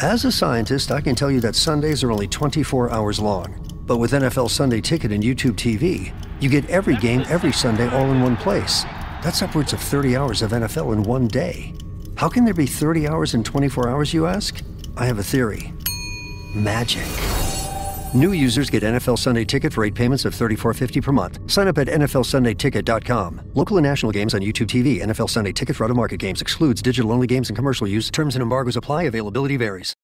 As a scientist, I can tell you that Sundays are only 24 hours long. But with NFL Sunday Ticket and YouTube TV, you get every game every Sunday all in one place. That's upwards of 30 hours of NFL in one day. How can there be 30 hours in 24 hours, you ask? I have a theory. Magic. New users get NFL Sunday Ticket for 8 payments of $34.50 per month. Sign up at nflsundayticket.com. Local and national games on YouTube TV. NFL Sunday Ticket for out-of-market games excludes digital-only games and commercial use. Terms and embargoes apply. Availability varies.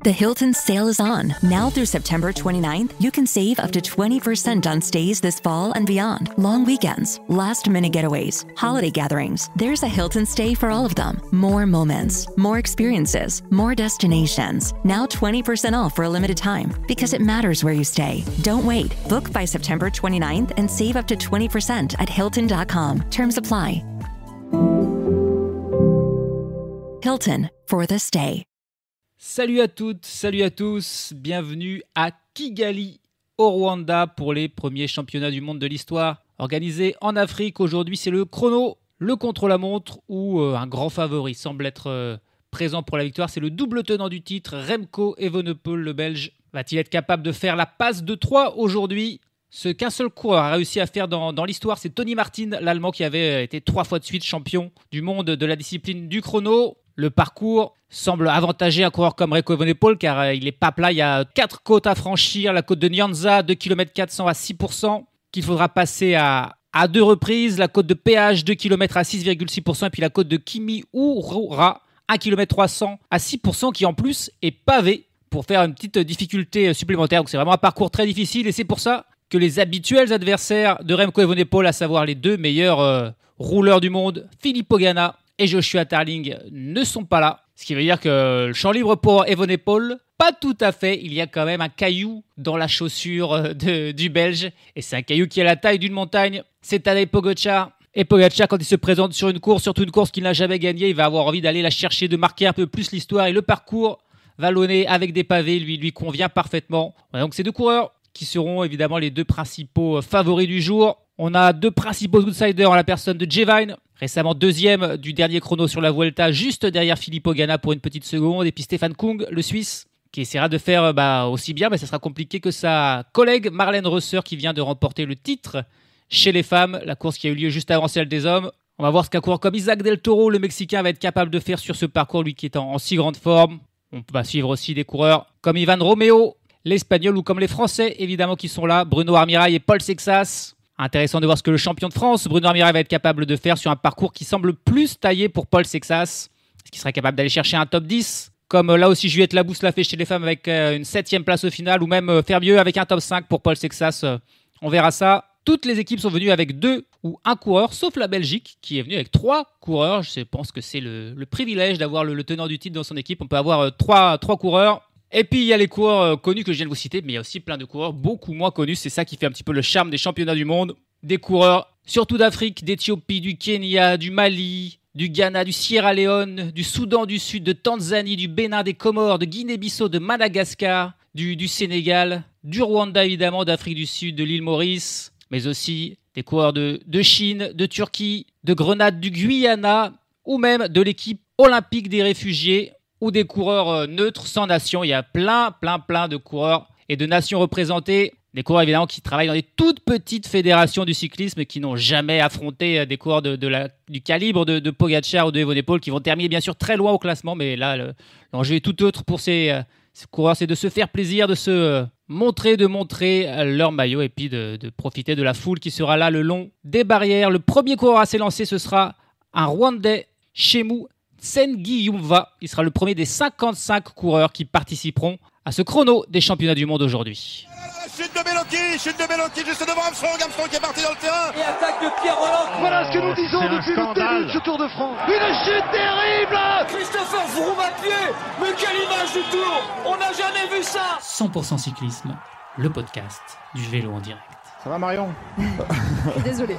The Hilton sale is on. Now through September 29th, you can save up to 20% on stays this fall and beyond. Long weekends, last-minute getaways, holiday gatherings. There's a Hilton stay for all of them. More moments, more experiences, more destinations. Now 20% off for a limited time because it matters where you stay. Don't wait. Book by September 29th and save up to 20% at Hilton.com. Terms apply. Hilton for the stay. Salut à toutes, salut à tous, bienvenue à Kigali au Rwanda pour les premiers championnats du monde de l'histoire organisés en Afrique. Aujourd'hui c'est le chrono, le contre-la-montre où un grand favori semble être présent pour la victoire. C'est le double tenant du titre, Remco Evenepoel, le Belge. Va-t-il être capable de faire la passe de 3 aujourd'hui ? Ce qu'un seul coureur a réussi à faire dans l'histoire, c'est Tony Martin, l'Allemand qui avait été 3 fois de suite champion du monde de la discipline du chrono. Le parcours semble avantager un coureur comme Remco Evenepoel car il est pas plat. Il y a 4 côtes à franchir. La côte de Nyanza, 2 km 400 à 6%, qu'il faudra passer à 2 reprises. La côte de Péage, 2 km à 6,6%. Et puis la côte de Kimihurura, 1 km 300 à 6%, qui en plus est pavée pour faire une petite difficulté supplémentaire. Donc c'est vraiment un parcours très difficile et c'est pour ça que les habituels adversaires de Remco Evenepoel, à savoir les 2 meilleurs rouleurs du monde, Filippo Ganna et Joshua Tarling, ne sont pas là. Ce qui veut dire que le champ libre pour Evenepoel, pas tout à fait. Il y a quand même un caillou dans la chaussure du Belge. Et c'est un caillou qui a la taille d'une montagne. C'est Tadej Pogačar. Et Pogačar, quand il se présente sur une course, surtout une course qu'il n'a jamais gagnée, il va avoir envie d'aller la chercher, de marquer un peu plus l'histoire. Et le parcours vallonné avec des pavés lui convient parfaitement. Donc ces 2 coureurs qui seront évidemment les 2 principaux favoris du jour. On a 2 principaux outsiders en la personne de Jevine, récemment 2e du dernier chrono sur la Vuelta, juste derrière Filippo Ganna pour une petite seconde. Et puis Stefan Kung, le Suisse, qui essaiera de faire aussi bien, mais ça sera compliqué que sa collègue Marlène Rösser, qui vient de remporter le titre chez les femmes, la course qui a eu lieu juste avant celle des hommes. On va voir ce qu'un coureur comme Isaac Del Toro, le Mexicain, va être capable de faire sur ce parcours, lui qui est en si grande forme. On va suivre aussi des coureurs comme Ivan Romeo, l'Espagnol, ou comme les Français, évidemment, qui sont là, Bruno Armirail et Paul Sexas. Intéressant de voir ce que le champion de France, Bruno Armirail, va être capable de faire sur un parcours qui semble plus taillé pour Paul Sexas. Est-ce qu'il serait capable d'aller chercher un top 10 ? Comme là aussi Juliette Labousse l'a fait chez les femmes avec une 7e place au final, ou même faire mieux avec un top 5 pour Paul Sexas. On verra ça. Toutes les équipes sont venues avec 2 ou 1 coureur, sauf la Belgique qui est venue avec 3 coureurs. Je pense que c'est le privilège d'avoir le tenant du titre dans son équipe. On peut avoir 3 coureurs. Et puis il y a les coureurs connus que je viens de vous citer, mais il y a aussi plein de coureurs beaucoup moins connus. C'est ça qui fait un petit peu le charme des championnats du monde. Des coureurs surtout d'Afrique, d'Éthiopie, du Kenya, du Mali, du Ghana, du Sierra Leone, du Soudan du Sud, de Tanzanie, du Bénin, des Comores, de Guinée-Bissau, de Madagascar, du Sénégal, du Rwanda évidemment, d'Afrique du Sud, de l'île Maurice, mais aussi des coureurs de Chine, de Turquie, de Grenade, du Guyana, ou même de l'équipe olympique des réfugiés, ou des coureurs neutres sans nation. Il y a plein de coureurs et de nations représentées. Des coureurs évidemment qui travaillent dans des toutes petites fédérations du cyclisme et qui n'ont jamais affronté des coureurs du calibre de Pogačar ou de Evenepoel, qui vont terminer bien sûr très loin au classement. Mais là, l'enjeu est tout autre pour ces coureurs, c'est de se faire plaisir, de se montrer leur maillot et puis de profiter de la foule qui sera là le long des barrières. Le premier coureur à s'élancer, ce sera un Rwandais, Shemu Nsengiyumva. Il sera le premier des 55 coureurs qui participeront à ce chrono des championnats du monde aujourd'hui. Chute de Bellocchi juste devant Armstrong qui est parti dans le terrain. Et attaque de Pierre Roland. Voilà ce que nous disons depuis le début de ce Tour de France. Une chute terrible. Christopher Froome à pied. Mais quelle image du Tour. On n'a jamais vu ça. 100% cyclisme, le podcast du vélo en direct. Ça va Marion? Désolé.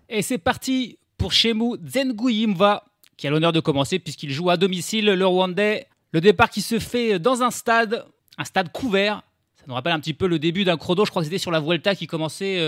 Et c'est parti pour Shemu Nsengiyumva, qui a l'honneur de commencer puisqu'il joue à domicile, le Rwandais. Le départ qui se fait dans un stade couvert. Ça nous rappelle un petit peu le début d'un chrono. Je crois que c'était sur la Vuelta qui commençait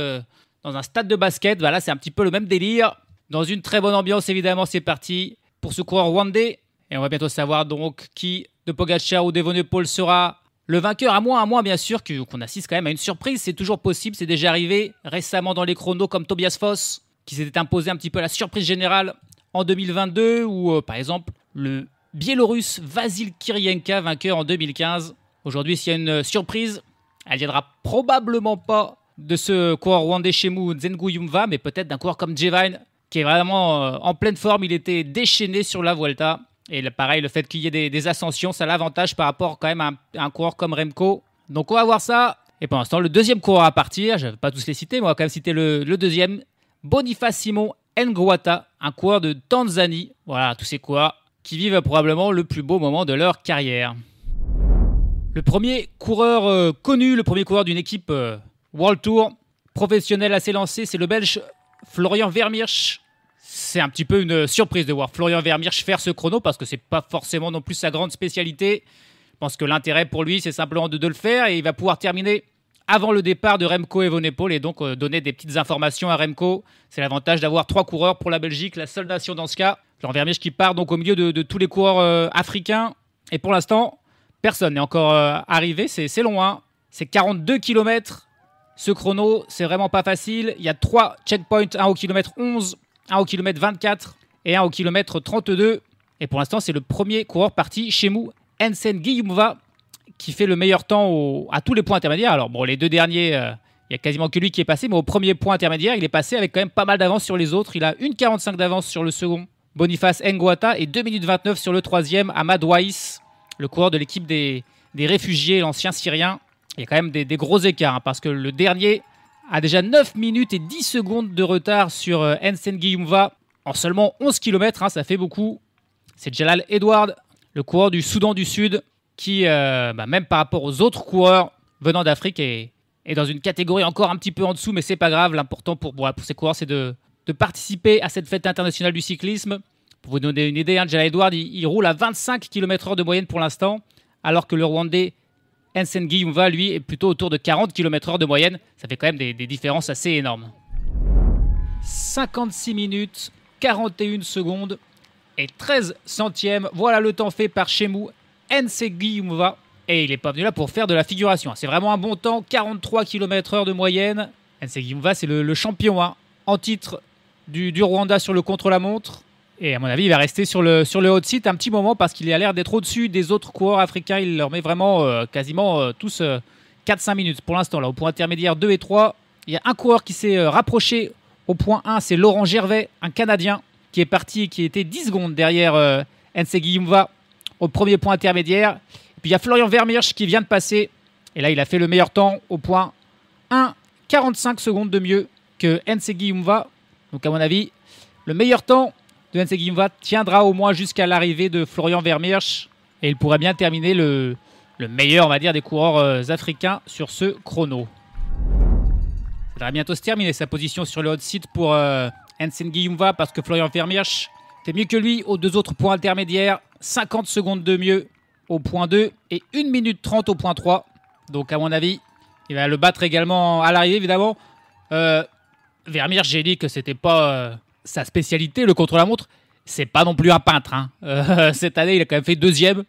dans un stade de basket. Voilà, c'est un petit peu le même délire. Dans une très bonne ambiance, évidemment, c'est parti pour ce coureur rwandais Et on va bientôt savoir donc qui de Pogačar ou d'Evenepoel sera le vainqueur. À moins bien sûr qu'on assiste quand même à une surprise. C'est toujours possible, c'est déjà arrivé récemment dans les chronos comme Tobias Foss qui s'était imposé un petit peu à la surprise générale en 2022 ou par exemple le Biélorusse Vasil Kirienka, vainqueur en 2015. Aujourd'hui, s'il y a une surprise, elle viendra probablement pas de ce coureur rwandais Chemou Nzengu Yumva, mais peut-être d'un coureur comme Jevine, qui est vraiment en pleine forme. Il était déchaîné sur la Vuelta. Et pareil, le fait qu'il y ait des ascensions, ça l'avantage par rapport quand même à un coureur comme Remco. Donc on va voir ça. Et pour l'instant, le deuxième coureur à partir, je ne vais pas tous les citer, mais on va quand même citer le deuxième, Boniface Simon Ngwata, un coureur de Tanzanie. Voilà, tous ces coureurs qui vivent probablement le plus beau moment de leur carrière. Le premier coureur connu, le premier coureur d'une équipe World Tour professionnelle assez lancée, c'est le Belge Florian Vermeersch. C'est un petit peu une surprise de voir Florian Vermeersch faire ce chrono parce que c'est pas forcément non plus sa grande spécialité. Je pense que l'intérêt pour lui, c'est simplement de le faire et il va pouvoir terminer avant le départ de Remco Evenepoel et donc donner des petites informations à Remco. C'est l'avantage d'avoir 3 coureurs pour la Belgique, la seule nation dans ce cas. Florian Vermeersch qui part donc au milieu de tous les coureurs africains. Et pour l'instant, personne n'est encore arrivé. C'est long, hein. C'est 42 km. Ce chrono, c'est vraiment pas facile. Il y a 3 checkpoints, un au kilomètre 11, un au kilomètre 24 et un au kilomètre 32. Et pour l'instant, c'est le premier coureur parti, Chemou Nzenguiyumva, qui fait le meilleur temps à tous les points intermédiaires. Alors bon, les 2 derniers, il n'y a quasiment que lui qui est passé, mais au premier point intermédiaire, il est passé avec quand même pas mal d'avance sur les autres. Il a 1,45 d'avance sur le second, Boniface Ngwata, et 2 minutes 29 sur le troisième, Ahmad Waïs, le coureur de l'équipe des réfugiés, l'ancien Syrien. Il y a quand même des gros écarts, hein, parce que le dernier a déjà 9 minutes et 10 secondes de retard sur Nzenguiyumva en seulement 11 km, hein, ça fait beaucoup. C'est Jalal Edward, le coureur du Soudan du Sud, qui, même par rapport aux autres coureurs venant d'Afrique, est dans une catégorie encore un petit peu en dessous, mais c'est pas grave. L'important pour ces coureurs, c'est de participer à cette fête internationale du cyclisme. Pour vous donner une idée, hein, Jalal Edward, il roule à 25 km/h de moyenne pour l'instant, alors que le Rwandais Nzenguiyumva, lui, est plutôt autour de 40 km/h de moyenne. Ça fait quand même des différences assez énormes. 56 minutes, 41 secondes et 13 centièmes. Voilà le temps fait par Chemou Nzenguiyumva. Et il n'est pas venu là pour faire de la figuration. C'est vraiment un bon temps, 43 km/h de moyenne. Nzenguiyumva, c'est le champion, hein, en titre du Rwanda sur le contre-la-montre. Et à mon avis, il va rester sur le hot seat un petit moment parce qu'il a l'air d'être au-dessus des autres coureurs africains. Il leur met vraiment quasiment tous 4-5 minutes. Pour l'instant, là, au point intermédiaire 2 et 3, il y a un coureur qui s'est rapproché au point 1. C'est Laurent Gervais, un Canadien, qui est parti et qui était 10 secondes derrière Nzenguiyumva au premier point intermédiaire. Et puis il y a Florian Vermeersch qui vient de passer. Et là, il a fait le meilleur temps au point 1, 45 secondes de mieux que Nzenguiyumva. Donc à mon avis, le meilleur temps de Nzenguiyumva tiendra au moins jusqu'à l'arrivée de Florian Vermeersch et il pourrait bien terminer le meilleur, on va dire, des coureurs africains sur ce chrono. Ça devrait bientôt se terminer sa position sur le hot seat pour Nzenguiyumva parce que Florian Vermeersch était mieux que lui aux 2 autres points intermédiaires, 50 secondes de mieux au point 2 et 1 minute 30 au point 3. Donc à mon avis, il va le battre également à l'arrivée évidemment. Vermeersch, j'ai dit que c'était pas sa spécialité, le contre-la-montre. C'est pas non plus un peintre, hein. Cette année, il a quand même fait 2e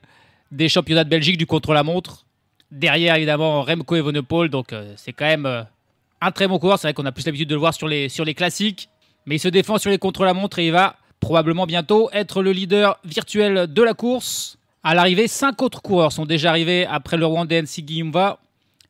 des championnats de Belgique du contre-la-montre. Derrière, évidemment, Remco Evenepoel. Donc, c'est quand même un très bon coureur. C'est vrai qu'on a plus l'habitude de le voir sur les classiques. Mais il se défend sur les contre-la-montre et il va probablement bientôt être le leader virtuel de la course. À l'arrivée, 5 autres coureurs sont déjà arrivés après le Rwandais Nzenguiyumva.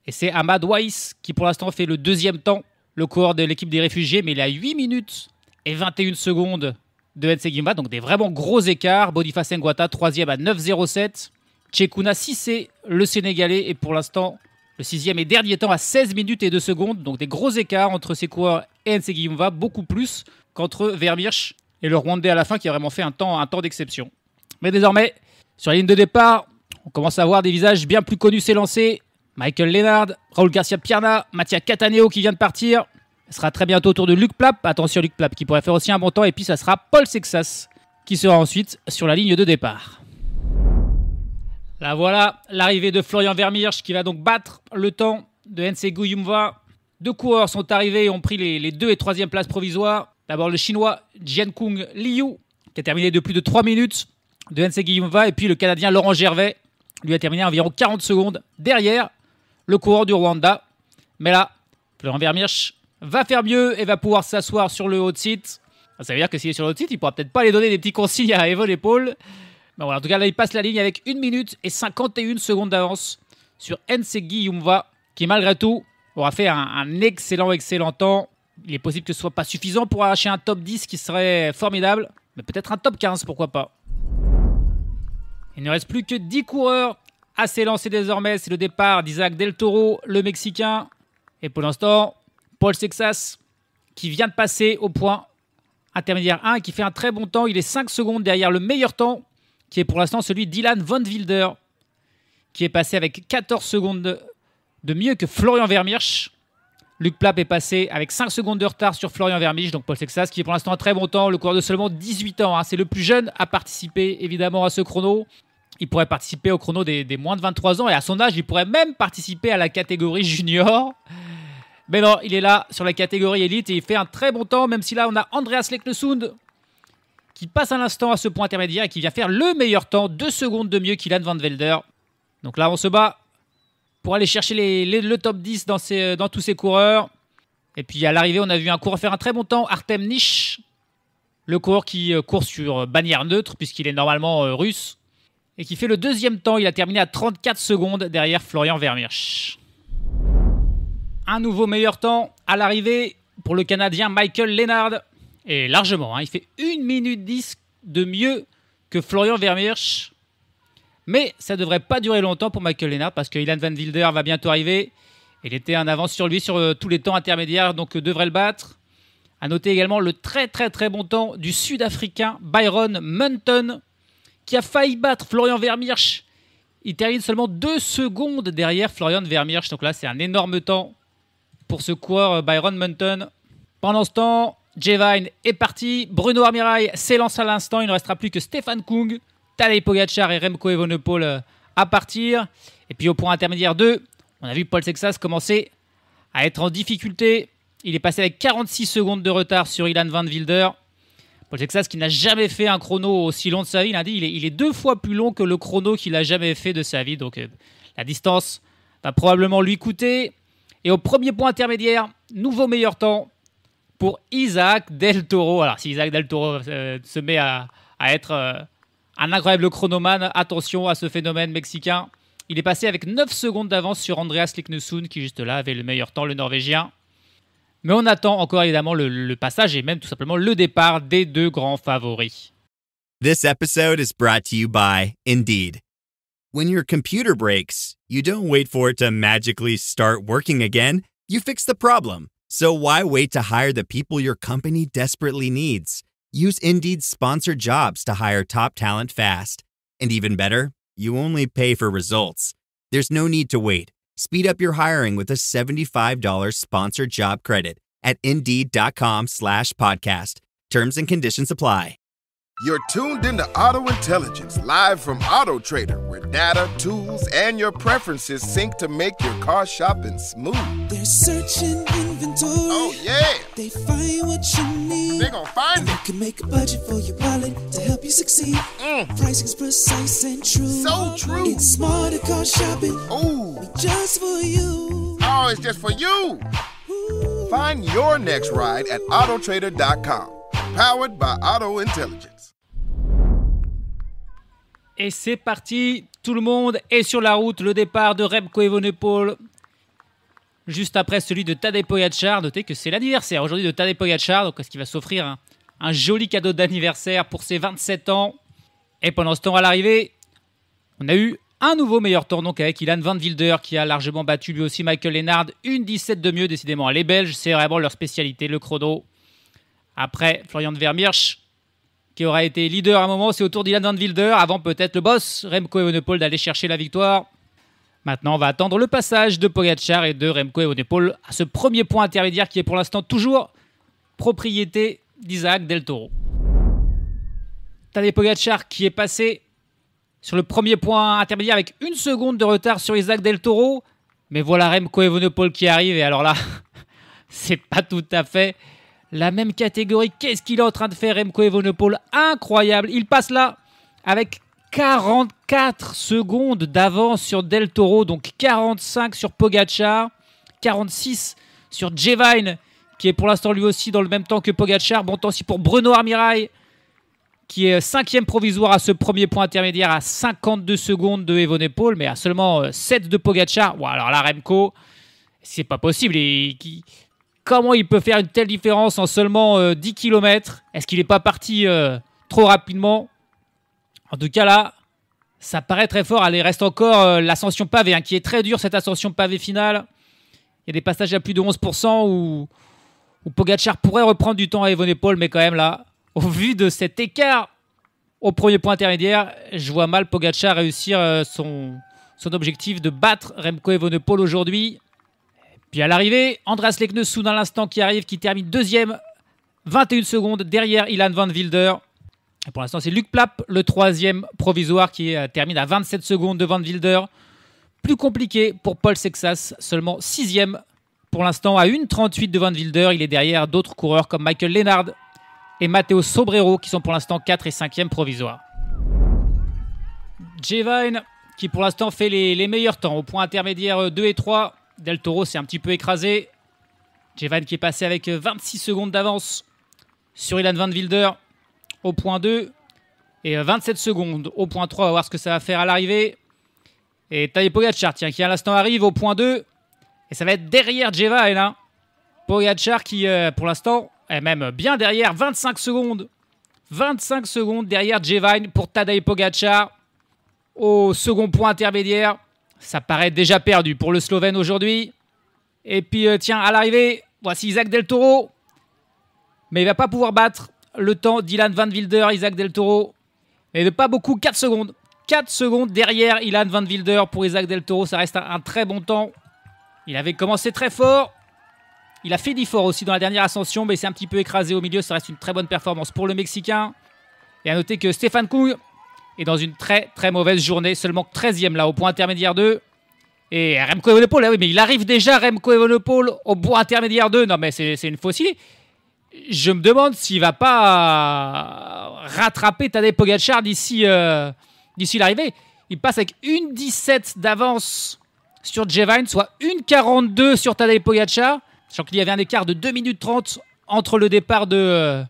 Et c'est Ahmad Waïs qui, pour l'instant, fait le 2e temps, le coureur de l'équipe des réfugiés. Mais il a 8 minutes et 21 secondes de Nzenguiyumva, donc des vraiment gros écarts. Boniface Ngwata, 3e à 9,07. Tchekouna Cissé, le Sénégalais, est pour l'instant le 6e et dernier temps à 16 minutes et 2 secondes. Donc des gros écarts entre ces coureurs et Nzenguiyumva, beaucoup plus qu'entre Vermeersch et le Rwandais à la fin qui a vraiment fait un temps d'exception. Mais désormais, sur la ligne de départ, on commence à voir des visages bien plus connus s'élancer. Michael Lennard, Raoul Garcia Pierna, Mattia Cataneo qui vient de partir. Ce sera très bientôt autour de Luc Plapp. Attention, Luc Plapp qui pourrait faire aussi un bon temps. Et puis ça sera Paul Sexas qui sera ensuite sur la ligne de départ. Là voilà, l'arrivée de Florian Vermeersch qui va donc battre le temps de Nzenguiyumva. 2 coureurs sont arrivés et ont pris les 2 et 3e places provisoires. D'abord le chinois Jiankung Liu qui a terminé de plus de 3 minutes de Nsé Guillaume-Va. Et puis le Canadien Laurent Gervais lui a terminé à environ 40 secondes derrière le coureur du Rwanda. Mais là, Florian Vermeersch va faire mieux et va pouvoir s'asseoir sur le haut de site. Ça veut dire que s'il est sur le haut de site, il pourra peut-être pas aller donner des petits consignes à Evenepoel. Mais voilà, en tout cas, là, il passe la ligne avec 1 minute et 51 secondes d'avance sur Nsé Guillaume-Va, qui malgré tout aura fait un excellent temps. Il est possible que ce soit pas suffisant pour arracher un top 10 qui serait formidable, mais peut-être un top 15, pourquoi pas. Il ne reste plus que 10 coureurs à s'élancer désormais. C'est le départ d'Isaac Del Toro, le Mexicain. Et pour l'instant, Paul Sexas, qui vient de passer au point intermédiaire 1 et qui fait un très bon temps. Il est 5 secondes derrière le meilleur temps, qui est pour l'instant celui d'Ilan Van Wilder, qui est passé avec 14 secondes de mieux que Florian Vermeersch. Luc Plapp est passé avec 5 secondes de retard sur Florian Vermeersch, donc Paul Sexas qui est pour l'instant un très bon temps, le coureur de seulement 18 ans. C'est le plus jeune à participer évidemment à ce chrono. Il pourrait participer au chrono des moins de 23 ans et à son âge, il pourrait même participer à la catégorie junior. Mais non, il est là sur la catégorie élite et il fait un très bon temps, même si là on a Andreas Leknesund qui passe à l'instant à ce point intermédiaire et qui vient faire le meilleur temps, 2 secondes de mieux qu'Ilan Van Wilder. Donc là on se bat pour aller chercher le top 10 dans tous ces coureurs. Et puis à l'arrivée, on a vu un coureur faire un très bon temps, Artem Nish, le coureur qui court sur bannière neutre puisqu'il est normalement russe et qui fait le deuxième temps. Il a terminé à 34 secondes derrière Florian Vermeersch. Un nouveau meilleur temps à l'arrivée pour le Canadien Michael Lennard. Et largement, il fait 1 minute 10 de mieux que Florian Vermeersch. Mais ça ne devrait pas durer longtemps pour Michael Lennard parce que Ilan Van Wilder va bientôt arriver. Il était en avance sur lui sur tous les temps intermédiaires, donc devrait le battre. A noter également le très bon temps du Sud-Africain Byron Munton qui a failli battre Florian Vermeersch. Il termine seulement 2 secondes derrière Florian Vermeersch. Donc là, c'est un énorme temps pour ce coureur Byron Munton. Pendant ce temps, Jevine est parti. Bruno Armirail s'élance à l'instant. Il ne restera plus que Stefan Kung, Tadej Pogačar et Remco Evenepoel à partir. Et puis au point intermédiaire 2, on a vu Paul Sexas commencer à être en difficulté. Il est passé avec 46 secondes de retard sur Ilan Van Wilder. Paul Sexas qui n'a jamais fait un chrono aussi long de sa vie. Il est 2 fois plus long que le chrono qu'il a jamais fait de sa vie. Donc la distance va probablement lui coûter. Et au premier point intermédiaire, nouveau meilleur temps pour Isaac Del Toro. Alors si Isaac Del Toro se met à être un incroyable chronomane, attention à ce phénomène mexicain. Il est passé avec 9 secondes d'avance sur Andreas Leknesund qui juste là avait le meilleur temps, le Norvégien. Mais on attend encore évidemment le passage et même tout simplement le départ des 2 grands favoris. This episode is brought to you by Indeed. When your computer breaks, you don't wait for it to magically start working again. You fix the problem. So why wait to hire the people your company desperately needs? Use Indeed's sponsored jobs to hire top talent fast. And even better, you only pay for results. There's no need to wait. Speed up your hiring with a $75 sponsored job credit at Indeed.com/podcast. Terms and conditions apply. You're tuned into Auto Intelligence, live from Auto Trader, where data, tools, and your preferences sync to make your car shopping smooth. They're searching inventory. Oh, yeah. They find what you need. They're gonna find it. You can make a budget for your wallet to help you succeed. Pricing's precise and true. So true. It's smarter car shopping. Ooh. Just for you. Oh, it's just for you. Ooh. Find your next ride at autotrader.com. Powered by Auto Intelligence. Et c'est parti, tout le monde est sur la route. Le départ de Remco Evenepoel, juste après celui de Tadej Pogačar. Notez que c'est l'anniversaire aujourd'hui de Tadej Pogačar, donc est-ce qu'il va s'offrir un joli cadeau d'anniversaire pour ses 27 ans. Et pendant ce temps, à l'arrivée, on a eu un nouveau meilleur temps donc avec Ilan Van Wilder qui a largement battu lui aussi Michael Lennard. 1:17 de mieux, décidément. Les Belges, c'est vraiment leur spécialité, le chrono. Après, Florian Vermeersch, qui aura été leader à un moment, c'est au tour d'Ilan Van Wilder, avant peut-être le boss, Remco Evenepoel, d'aller chercher la victoire. Maintenant, on va attendre le passage de Pogačar et de Remco Evenepoel à ce premier point intermédiaire qui est pour l'instant toujours propriété d'Isaac Del Toro. Tadej Pogačar qui est passé sur le premier point intermédiaire avec 1 seconde de retard sur Isaac Del Toro. Mais voilà Remco Evenepoel qui arrive et alors là, c'est pas tout à fait la même catégorie. Qu'est-ce qu'il est en train de faire, Remco Evenepoel? Incroyable. Il passe là avec 44 secondes d'avance sur Del Toro, donc 45 sur Pogačar, 46 sur Jevine, qui est pour l'instant lui aussi dans le même temps que Pogačar. Bon temps aussi pour Bruno Armirail, qui est 5e provisoire à ce premier point intermédiaire à 52 secondes de Evenepoel, mais à seulement 7 de Pogačar. Bon, alors là, Remco, c'est pas possible. Comment il peut faire une telle différence en seulement 10 km? Est-ce qu'il n'est pas parti trop rapidement? En tout cas, là, ça paraît très fort. Allez, reste encore l'ascension pavée, qui est très dure, cette ascension pavée finale. Il y a des passages à plus de 11% où Pogačar pourrait reprendre du temps à Evenepoel, mais quand même, là, au vu de cet écart au premier point intermédiaire, je vois mal Pogačar réussir son objectif de battre Remco Evenepoel aujourd'hui. Puis à l'arrivée, Andreas Leknesund à l'instant qui arrive, qui termine 2e, 21 secondes derrière Ilan Van Wilder. Et pour l'instant, c'est Luc Plapp, le 3e provisoire, qui termine à 27 secondes de Van Wilder. Plus compliqué pour Paul Sexas, seulement 6e pour l'instant à 1,38 de Van Wilder. Il est derrière d'autres coureurs comme Michael Lennard et Matteo Sobrero, qui sont pour l'instant 4 et 5e provisoires. Jevine, qui pour l'instant fait les meilleurs temps au point intermédiaire 2 et 3. Del Toro s'est un petit peu écrasé. Jevine qui est passé avec 26 secondes d'avance sur Ilan Van Wilder au point 2 et 27 secondes au point 3. On va voir ce que ça va faire à l'arrivée. Et Tadej Pogačar, tiens, qui à l'instant arrive au point 2. Et ça va être derrière Jevine. Pogačar qui, pour l'instant, est même bien derrière. 25 secondes. 25 secondes derrière Jevine pour Tadej Pogačar. Au second point intermédiaire. Ça paraît déjà perdu pour le Slovène aujourd'hui. Et puis, tiens, à l'arrivée, voici Isaac Del Toro. Mais il ne va pas pouvoir battre le temps d'Ilan Van Wilder, Isaac Del Toro. Et de pas beaucoup, 4 secondes. 4 secondes derrière Ilan Van Wilder pour Isaac Del Toro. Ça reste un très bon temps. Il avait commencé très fort. Il a fait d'effort aussi dans la dernière ascension, mais il s'est un petit peu écrasé au milieu. Ça reste une très bonne performance pour le Mexicain. Et à noter que Stefan Kung est dans une très très mauvaise journée. Seulement 13e là au point intermédiaire 2. Et Remco Evenepoel, oui, mais il arrive déjà, Remco Evenepoel, au point intermédiaire 2. Non, mais c'est une fausse idée. Je me demande s'il ne va pas rattraper Tadej Pogačar d'ici l'arrivée. Il passe avec 1,17 d'avance sur Jevine, soit 1,42 sur Tadej Pogačar. Sachant qu'il y avait un écart de 2 minutes 30 entre le départ de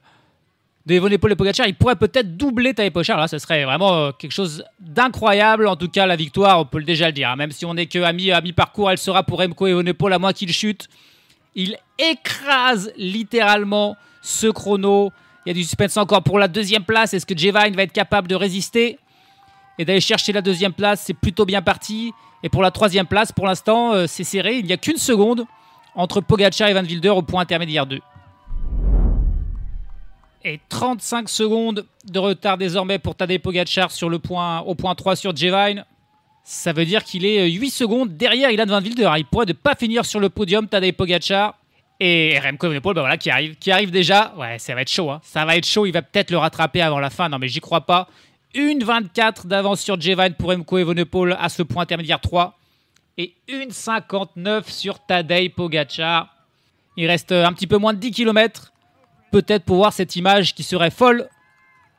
Evenepoel et Pogačar. Il pourrait peut-être doubler Tadej Pogačar. Là, ce serait vraiment quelque chose d'incroyable. En tout cas, la victoire, on peut déjà le dire. Même si on n'est qu'à mi-parcours, elle sera pour Remco Evenepoel à moins qu'il chute. Il écrase littéralement ce chrono. Il y a du suspense encore pour la 2e place. Est-ce que Jevine va être capable de résister et d'aller chercher la 2e place? C'est plutôt bien parti. Et pour la 3e place, pour l'instant, c'est serré. Il n'y a qu'une seconde entre Pogačar et Van Wilder au point intermédiaire 2. Et 35 secondes de retard désormais pour Tadej Pogačar au point 3 sur Jevine. Ça veut dire qu'il est 8 secondes derrière Ilan Van Wilder. Il pourrait ne pas finir sur le podium, Tadej Pogačar. Et Remco Evenepoel, voilà, qui arrive déjà. Ouais, ça va être chaud. Ça va être chaud. Il va peut-être le rattraper avant la fin. Non, mais j'y crois pas. 1,24 d'avance sur Jevine pour Remco Evenepoel à ce point intermédiaire 3. Et 1,59 sur Tadej Pogačar. Il reste un petit peu moins de 10 km. Peut-être pour voir cette image qui serait folle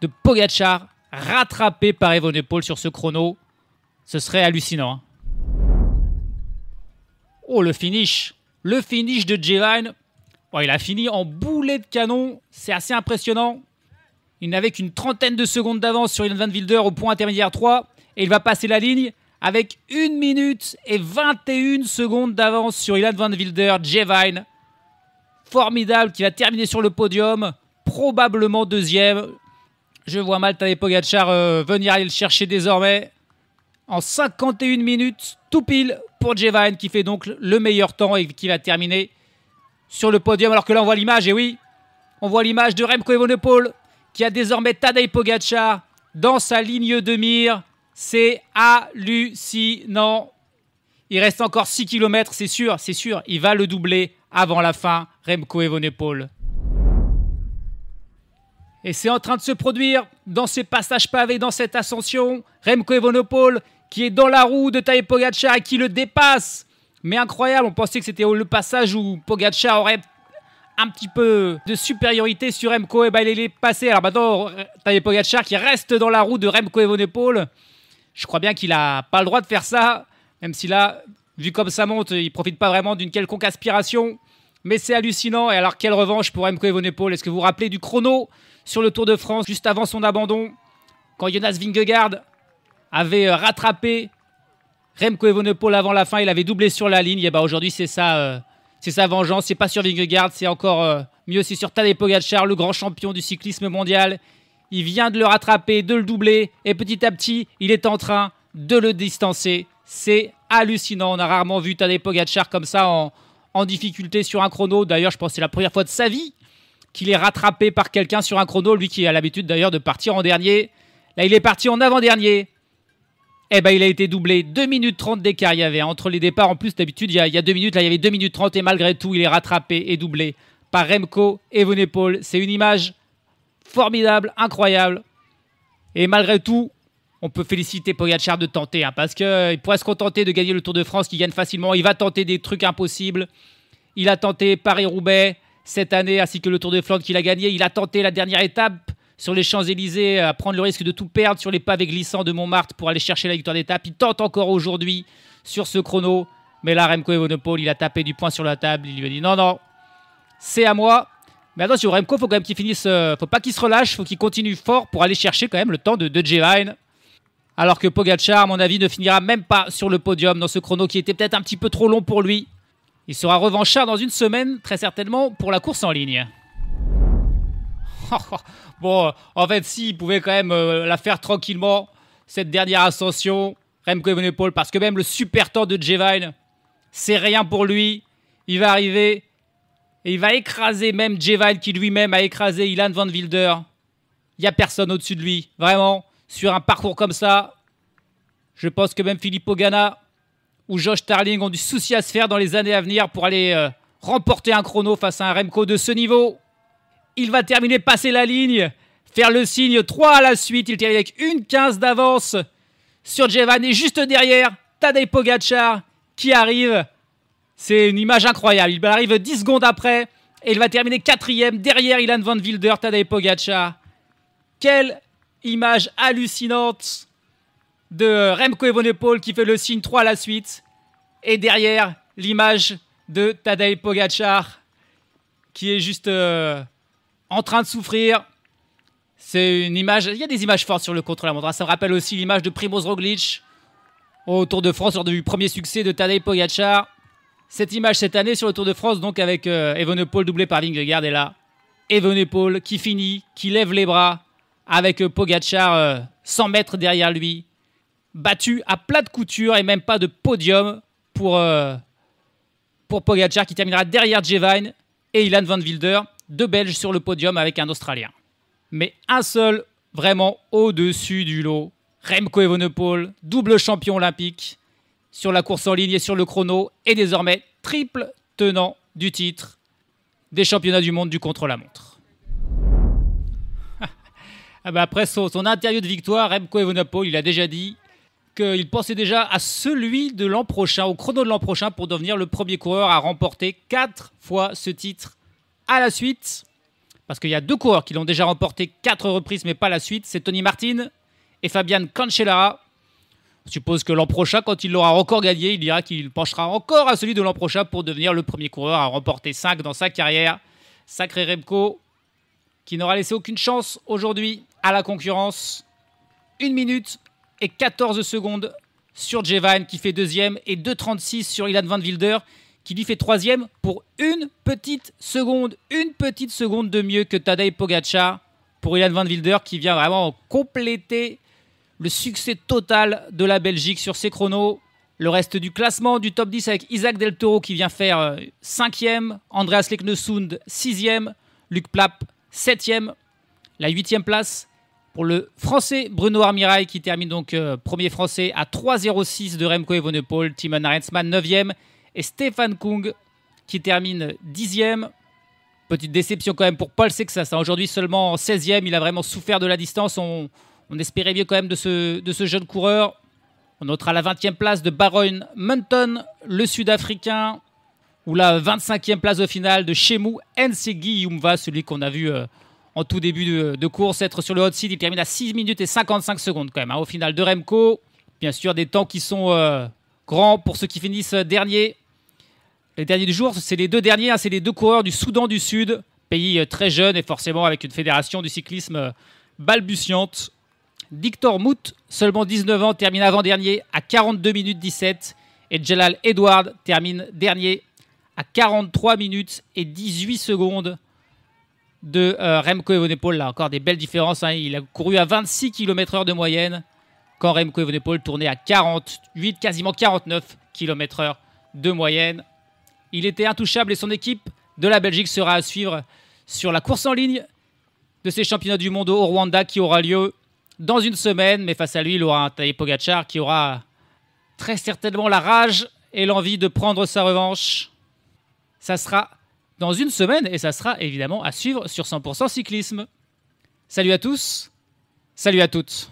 de Pogačar rattrapé par Evenepoel sur ce chrono. Ce serait hallucinant. Oh, le finish. Le finish de Jevine. Bon, il a fini en boulet de canon. C'est assez impressionnant. Il n'avait qu'une trentaine de secondes d'avance sur Ilan Van Wilder au point intermédiaire 3. Et il va passer la ligne avec 1 minute et 21 secondes d'avance sur Ilan Van Wilder. Jevine, formidable, qui va terminer sur le podium. Probablement 2e. Je vois mal Tadej Pogačar venir aller le chercher désormais. En 51 minutes, tout pile pour Jevine, qui fait donc le meilleur temps et qui va terminer sur le podium. Alors que là, on voit l'image, et oui, on voit l'image de Remco Evenepoel, qui a désormais Tadej Pogačar dans sa ligne de mire. C'est hallucinant. Il reste encore 6 km, c'est sûr. Il va le doubler avant la fin, Remco Evenepoel. Et c'est en train de se produire dans ces passages pavés, dans cette ascension. Remco Evenepoel qui est dans la roue de Tadej Pogačar et qui le dépasse. Mais incroyable, on pensait que c'était le passage où Pogačar aurait un petit peu de supériorité sur Remco, et ben il est passé. Alors maintenant, Tadej Pogačar qui reste dans la roue de Remco Evenepoel. Je crois bien qu'il n'a pas le droit de faire ça, même si là, vu comme ça monte, il ne profite pas vraiment d'une quelconque aspiration. Mais c'est hallucinant. Et alors, quelle revanche pour Remco Evenepoel. Est-ce que vous vous rappelez du chrono sur le Tour de France, juste avant son abandon, quand Jonas Vingegaard avait rattrapé Remco Evenepoel avant la fin, il avait doublé sur la ligne. Et ben aujourd'hui, c'est sa vengeance. C'est pas sur Vingegaard, c'est encore mieux, c'est sur Tadej Pogačar, le grand champion du cyclisme mondial. Il vient de le rattraper, de le doubler, et petit à petit, il est en train de le distancer. C'est hallucinant. On a rarement vu Tadej Pogačar comme ça en difficulté sur un chrono. D'ailleurs, je pense que c'est la première fois de sa vie qu'il est rattrapé par quelqu'un sur un chrono. Lui qui a l'habitude d'ailleurs de partir en dernier. Là, il est parti en avant-dernier. Eh ben, il a été doublé. 2 minutes 30 d'écart il y avait entre les départs. En plus, d'habitude, il y a 2 minutes. Là, il y avait 2 minutes 30 et malgré tout, il est rattrapé et doublé par Remco Evenepoel. C'est une image formidable, incroyable. Et malgré tout, on peut féliciter Pogačar de tenter, parce qu'il pourrait se contenter de gagner le Tour de France, qui gagne facilement. Il va tenter des trucs impossibles. Il a tenté Paris-Roubaix cette année, ainsi que le Tour de Flandre qu'il a gagné. Il a tenté la dernière étape sur les Champs-Élysées, à prendre le risque de tout perdre sur les pavés glissants de Montmartre pour aller chercher la victoire d'étape. Il tente encore aujourd'hui sur ce chrono. Mais là, Remco Evenepoel, il a tapé du poing sur la table. Il lui a dit non, c'est à moi. Mais attention, Remco, faut quand même qu'il finisse. Faut pas qu'il se relâche, faut qu'il continue fort pour aller chercher quand même le temps de Jevine. Alors que Pogačar, à mon avis, ne finira même pas sur le podium dans ce chrono qui était peut-être un petit peu trop long pour lui. Il sera revanchard dans une semaine, très certainement, pour la course en ligne. Bon, en fait, si, il pouvait quand même la faire tranquillement, cette dernière ascension, Remco Evenepoel, parce que même le super temps de Jevine, c'est rien pour lui. Il va arriver et il va écraser même Jevine, qui lui-même a écrasé Ilan Van Wilder. Il n'y a personne au-dessus de lui, vraiment. Sur un parcours comme ça, je pense que même Filippo Ganna ou Josh Tarling ont du souci à se faire dans les années à venir pour aller remporter un chrono face à un Remco de ce niveau. Il va terminer, passer la ligne, faire le signe 3 à la suite. Il termine avec 1,15 d'avance sur Jevine et juste derrière, Tadej Pogačar qui arrive. C'est une image incroyable. Il arrive 10 secondes après et il va terminer 4e derrière Ilan Van Wilder, Tadej Pogačar. Quelle image hallucinante de Remco Evenepoel qui fait le signe 3 à la suite. Et derrière, l'image de Tadej Pogačar qui est juste en train de souffrir. C'est une image... Il y a des images fortes sur le contre-la-montre. Ça me rappelle aussi l'image de Primož Roglič au Tour de France lors du premier succès de Tadej Pogačar. Cette image cette année sur le Tour de France, donc avec Evenepoel doublé par Vingegaard. Et là, Evenepoel qui finit, qui lève les bras avec Pogačar 100 mètres derrière lui, battu à plat de couture et même pas de podium pour Pogačar qui terminera derrière Jevine et Ilan Van Wilder, 2 Belges sur le podium avec un Australien. Mais un seul vraiment au-dessus du lot, Remco Evenepoel, double champion olympique sur la course en ligne et sur le chrono et désormais triple tenant du titre des championnats du monde du contre-la-montre. Après son interview de victoire, Remco Evenepoel, il a déjà dit qu'il pensait déjà à celui de l'an prochain, au chrono de l'an prochain, pour devenir le premier coureur à remporter 4 fois ce titre à la suite. Parce qu'il y a 2 coureurs qui l'ont déjà remporté 4 reprises, mais pas la suite. C'est Tony Martin et Fabian Cancellara. On suppose que l'an prochain, quand il l'aura encore gagné, il dira qu'il penchera encore à celui de l'an prochain pour devenir le premier coureur à remporter 5 dans sa carrière. Sacré Remco, qui n'aura laissé aucune chance aujourd'hui à la concurrence. 1 minute et 14 secondes sur Jevine qui fait 2e et 2,36 sur Ilan Van Wilder qui lui fait 3e pour une petite seconde de mieux que Tadej Pogačar pour Ilan Van Wilder qui vient vraiment compléter le succès total de la Belgique sur ses chronos. Le reste du classement du top 10 avec Isaac Del Toro qui vient faire 5e, Andreas Leknesund 6e, Luc Plapp 7e, la 8e place pour le français Bruno Armirail qui termine donc premier français à 3,06 de Remco Evenepoel, Timon Arensman 9e et Stefan Kung qui termine 10e. Petite déception quand même pour Paul Sexas, aujourd'hui seulement 16e, il a vraiment souffert de la distance, on espérait mieux quand même de ce jeune coureur. On notera la 20e place de Baron Munton, le Sud-Africain. ou la 25e place au final de Chemou Nsegi Yumva, celui qu'on a vu en tout début de course être sur le hot seat. Il termine à 6 minutes et 55 secondes quand même, au final de Remco. Bien sûr, des temps qui sont grands pour ceux qui finissent derniers. Les derniers du jour, c'est les deux derniers, c'est les deux coureurs du Soudan du Sud, pays très jeune et forcément avec une fédération du cyclisme balbutiante. Victor Mout, seulement 19 ans, termine avant-dernier à 42 minutes 17. Et Jalal Edward termine dernier à 43 minutes et 18 secondes de Remco Evenepoel. Là encore des belles différences. Il a couru à 26 km/h de moyenne quand Remco Evenepoel tournait à 48, quasiment 49 km/h de moyenne. Il était intouchable et son équipe de la Belgique sera à suivre sur la course en ligne de ces championnats du monde au Rwanda qui aura lieu dans une semaine. Mais face à lui, il aura un Tadej Pogačar qui aura très certainement la rage et l'envie de prendre sa revanche. Ça sera dans une semaine et ça sera évidemment à suivre sur 100% cyclisme. Salut à tous, salut à toutes.